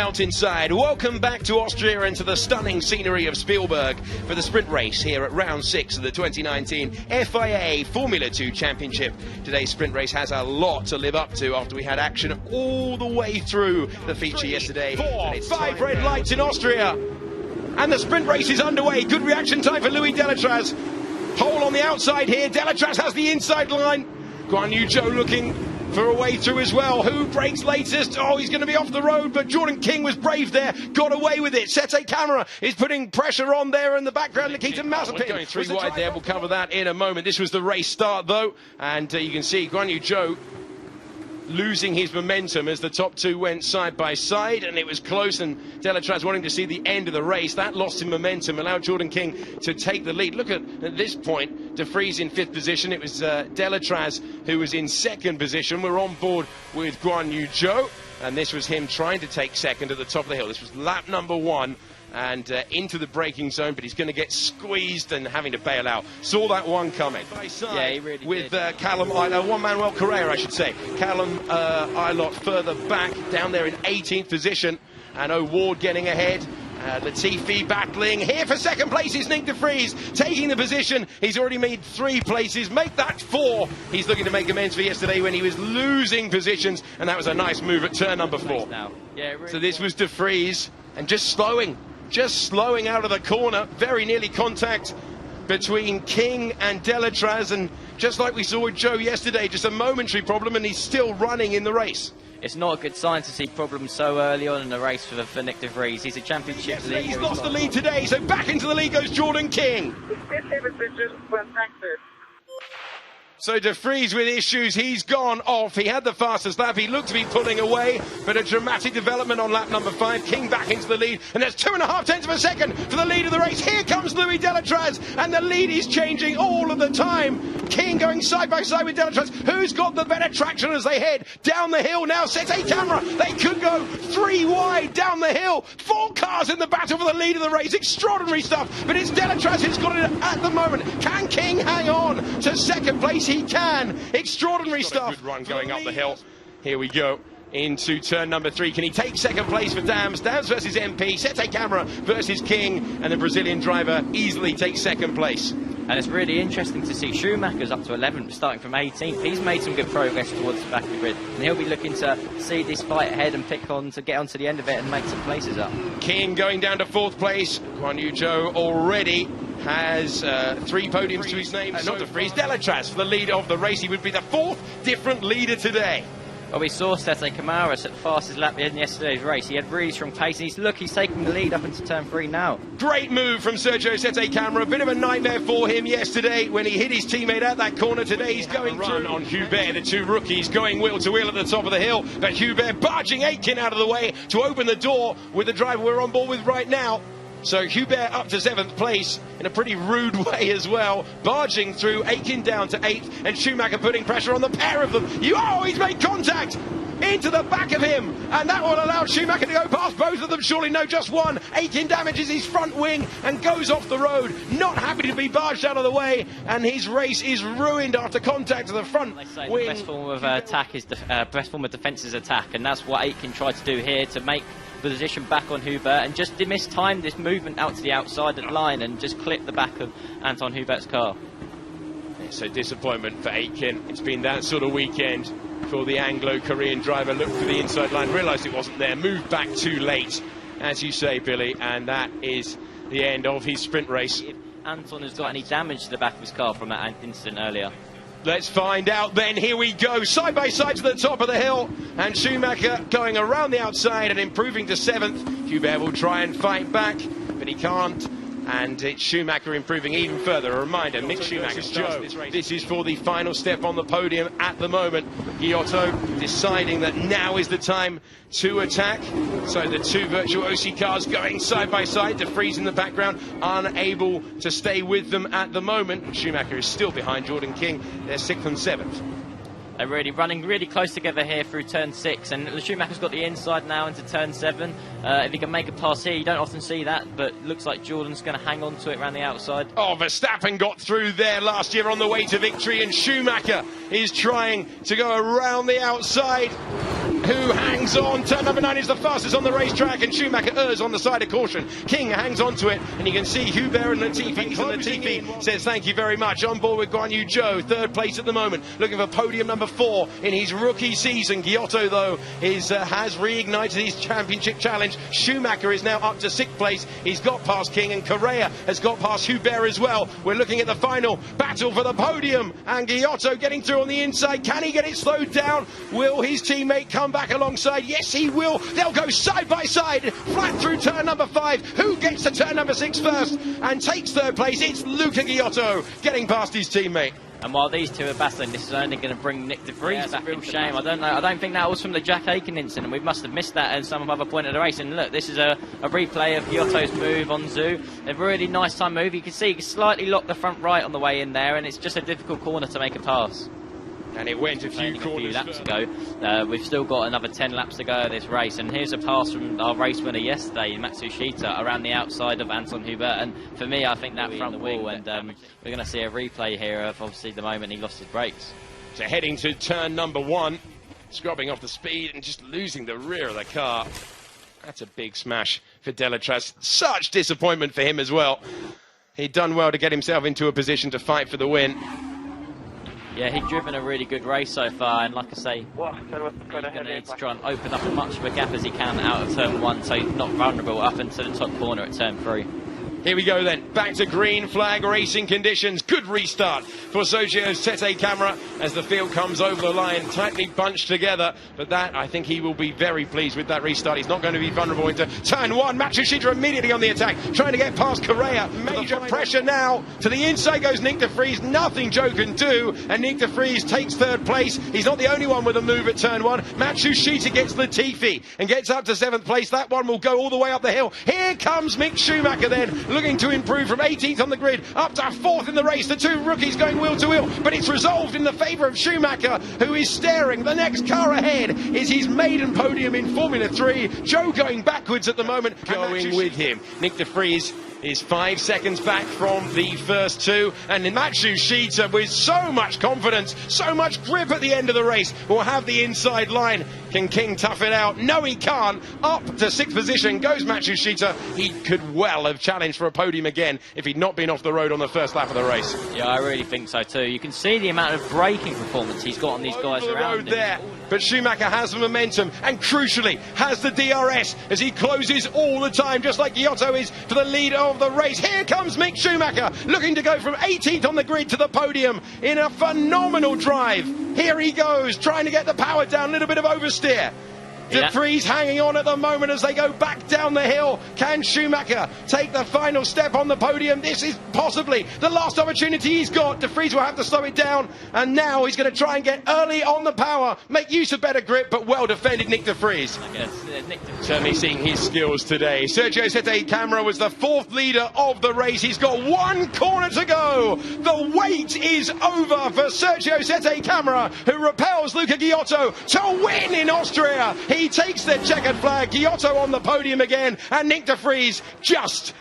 Out inside. Welcome back to Austria and to the stunning scenery of Spielberg for the sprint race here at round 6 of the 2019 FIA Formula 2 Championship. Today's sprint race has a lot to live up to after we had action all the way through the feature yesterday. 4, 5 red lights in Austria. And the sprint race is underway. Good reaction time for Louis Delatraz. Pole on the outside here. Delatraz has the inside line. Guan Yu Zhou looking for a way through as well. Who breaks latest? Oh, he's going to be off the road, but Jordan King was brave there, got away with it. Sete Camera is putting pressure on there in the background. Nikita Mazepin going 3 wide there. We'll cover that in a moment. This was the race start though, and you can see Guan Yu Zhou losing his momentum as the top two went side by side, and it was close, and Delatraz wanting to see the end of the race. That lost him momentum, allowed Jordan King to take the lead. Look at this point, De Vries in 5th position. It was Delatraz who was in 2nd position. We're on board with Guan Yu Zhou, and this was him trying to take 2nd at the top of the hill. This was lap number 1. And into the braking zone, but he's going to get squeezed and having to bail out. Saw that one coming. Yeah, he really with did. Callum Ilott, Juan Manuel Correa, I should say. Callum Ilott further back, down there in 18th position, and O'Ward getting ahead. Latifi battling. Here for 2nd place is Nick De Vries, taking the position. He's already made 3 places, make that 4. He's looking to make amends for yesterday when he was losing positions, and that was a nice move at turn number 4. Yeah, really. So this was De Vries, and just slowing out of the corner. Very nearly contact between King and Delatraz, and just like we saw with Zhou yesterday, just a momentary problem, and he's still running in the race. It's not a good sign to see problems so early on in the race for Nick De Vries. He's a championship leader. He's lost the lead today, so back into the lead goes Jordan King. So De Vries with issues, he's gone off. He had the fastest lap, he looked to be pulling away, but a dramatic development on lap number 5. King back into the lead, and there's 2.5 tenths of a second for the lead of the race. Here comes Louis Delatraz, and the lead is changing all of the time. King going side by side with Delatraz. Who's got the better traction as they head down the hill now? Sete Camera, they could go 3 wide down the hill. 4 cars in the battle for the lead of the race. Extraordinary stuff, but it's Delatraz who's got it at the moment. Can King hang on to 2nd place? He can. Extraordinary stuff. Good run going up the hill. Here we go into turn number 3. Can he take 2nd place for Dams? Dams versus MP. Sete Camera versus King, and the Brazilian driver easily takes 2nd place. And it's really interesting to see Schumacher's up to 11th, starting from 18th. He's made some good progress towards the back of the grid, and he'll be looking to see this fight ahead and pick on to get onto the end of it and make some places up. King going down to 4th place. Guan Yu Zhou already has 3 podiums to his name. Not De Vries, Delatraz for the lead of the race. He would be the 4th different leader today. Well, we saw Sete Camara at the fastest lap in yesterday's race. He had really strong pace, and he's taking the lead up into turn 3 now. Great move from Sergio Sete Camara. A bit of a nightmare for him yesterday when he hit his teammate at that corner. Today he's going through on Hubert. The 2 rookies going wheel to wheel at the top of the hill, but Hubert barging Aitken out of the way to open the door with the driver we're on board with right now. So Hubert up to 7th place in a pretty rude way as well, barging through, Aitken down to 8th, and Schumacher putting pressure on the pair of them. He's made contact into the back of him, and that will allow Schumacher to go past both of them. Surely no, just one. Aitken damages his front wing and goes off the road, not happy to be barged out of the way, and his race is ruined after contact to the front wing. The best form of attack is best form of defence is attack, and that's what Aitken tried to do here to make the position back on Hubert, and just mistimed this movement out to the outside of the line and just clipped the back of Anton Hubert's car. So disappointment for Aitken. It's been that sort of weekend for the Anglo-Korean driver. Looked for the inside line, realised it wasn't there, moved back too late, as you say, Billy, and that is the end of his sprint race. If Anton has got any damage to the back of his car from that incident earlier. Let's find out then. Here we go, side by side to the top of the hill, and Schumacher going around the outside and improving to 7th. Hubert will try and fight back, but he can't, and it's Schumacher improving even further. A reminder, Mick Schumacher's Zhou. This is for the final step on the podium at the moment. Giotto deciding that now is the time to attack. So the 2 Virtuosi cars going side by side. De Vries in the background, unable to stay with them at the moment. Schumacher is still behind Jordan King. They're 6th and 7th. They're really running really close together here through turn 6, and Schumacher's got the inside now into turn 7. If he can make a pass here, you don't often see that, but looks like Jordan's going to hang on to it around the outside. Oh, Verstappen got through there last year on the way to victory, and Schumacher is trying to go around the outside. who hangs on. Turn number 9 is the fastest on the racetrack, and Schumacher errs on the side of caution. King hangs on to it, and you can see Hubert and Latifi, and Latifi says thank you very much. On board with Guan Yu Zhou, third place at the moment, looking for podium number 4 in his rookie season. Giotto, though, has reignited his championship challenge. Schumacher is now up to 6th place. He's got past King, and Correa has got past Hubert as well. We're looking at the final battle for the podium, and Giotto getting through on the inside. Can he get it slowed down? Will his teammate come back alongside? Yes, he will. They'll go side by side, flat through turn number 5. Who gets to turn number 6 first and takes 3rd place? It's Luca Giotto getting past his teammate. And while these two are battling, this is only going to bring Nick de Vries back. Real shame. I don't think that was from the Jack Aiken incident. We must have missed that at some other point of the race. And look, this is a replay of Giotto's move on Zhu. A really nice time move. You can see he slightly locked the front right on the way in there, and it's just a difficult corner to make a pass. And it went a few laps ago. We've still got another 10 laps to go of this race, and here's a pass from our race winner yesterday, Matsushita, around the outside of Anton Hubert. And for me, I think that front wheel, and we're going to see a replay here of obviously the moment he lost his brakes. So heading to turn number 1, scrubbing off the speed and just losing the rear of the car. That's a big smash for Delatraz. Such disappointment for him as well. He'd done well to get himself into a position to fight for the win. Yeah, he's driven a really good race so far, and like I say, he's going to need to try and open up as much of a gap as he can out of turn 1, so he's not vulnerable up into the top corner at turn 3. Here we go then, back to green flag racing conditions. Good restart for Sergio's Tete Camera as the field comes over the line, tightly bunched together. But that, I think he will be very pleased with that restart. He's not going to be vulnerable into turn 1. Matsushita immediately on the attack, trying to get past Correa. Major pressure now. To the inside goes Nick de Vries. Nothing Joe can do, and Nick de Vries takes 3rd place. He's not the only one with a move at turn 1. Matsushita gets Latifi and gets up to 7th place. That one will go all the way up the hill. Here comes Mick Schumacher then, looking to improve from 18th on the grid up to 4th in the race. The two rookies going wheel to wheel, but it's resolved in the favour of Schumacher, who is staring. The next car ahead is his maiden podium in Formula 3. Joe going backwards at the moment, going with him. Nick de Vries is 5 seconds back from the first 2, and Matsushita, with so much confidence, so much grip at the end of the race, will have the inside line. Can King tough it out? No, he can't. Up to 6th position goes Matsushita. He could well have challenged for a podium again if he'd not been off the road on the first lap of the race. Yeah, I really think so too. You can see the amount of braking performance he's got on these guys around him. There. But Schumacher has the momentum, and crucially has the DRS as he closes all the time, just like Giotto is for the lead of the race. Here comes Mick Schumacher, looking to go from 18th on the grid to the podium in a phenomenal drive. Here he goes, trying to get the power down, a little bit of oversteer. De Vries hanging on at the moment as they go back down the hill. Can Schumacher take the final step on the podium? This is possibly the last opportunity he's got. De Vries will have to slow it down, and now he's going to try and get early on the power, make use of better grip, but well defended Nick de Vries. Certainly seeing his skills today. Sergio Tete Camera was the 4th leader of the race. He's got 1 corner to go. The wait is over for Sergio Tete Camera, who repels Luca Giotto to win in Austria. He takes the checkered flag. Giotto on the podium again, and Nick de Vries just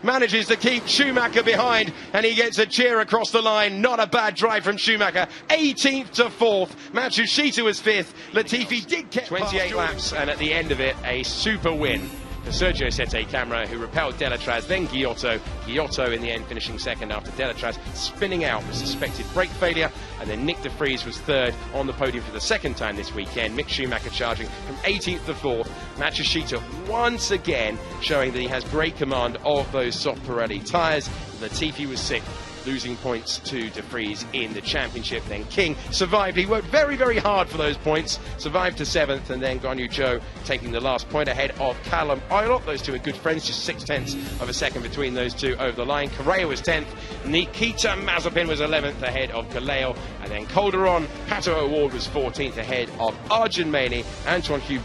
manages to keep Schumacher behind, and he gets a cheer across the line. Not a bad drive from Schumacher. 18th to 4th. Matsushita was 5th. Latifi did get 28 laps, and at the end of it, a super win for Sergio Tete Camera, who repelled Delatraz, then Giotto. Giotto in the end finishing 2nd after Delatraz spinning out with suspected brake failure, and then Nick de Vries was 3rd on the podium for the 2nd time this weekend. Mick Schumacher charging from 18th to 4th. Matsushita once again showing that he has great command of those soft Pirelli tyres. Latifi was 6th, losing points to de Vries in the championship. Then King survived. He worked very, very hard for those points, survived to 7th, and then Guan Yu Zhou taking the last point ahead of Callum Eilert. Those two are good friends, just 0.6 of a second between those two over the line. Correa was 10th, Nikita Mazepin was 11th ahead of Kaleo, and then Calderon, Pato O'Ward was 14th ahead of Arjun Maini, Antoine Hubert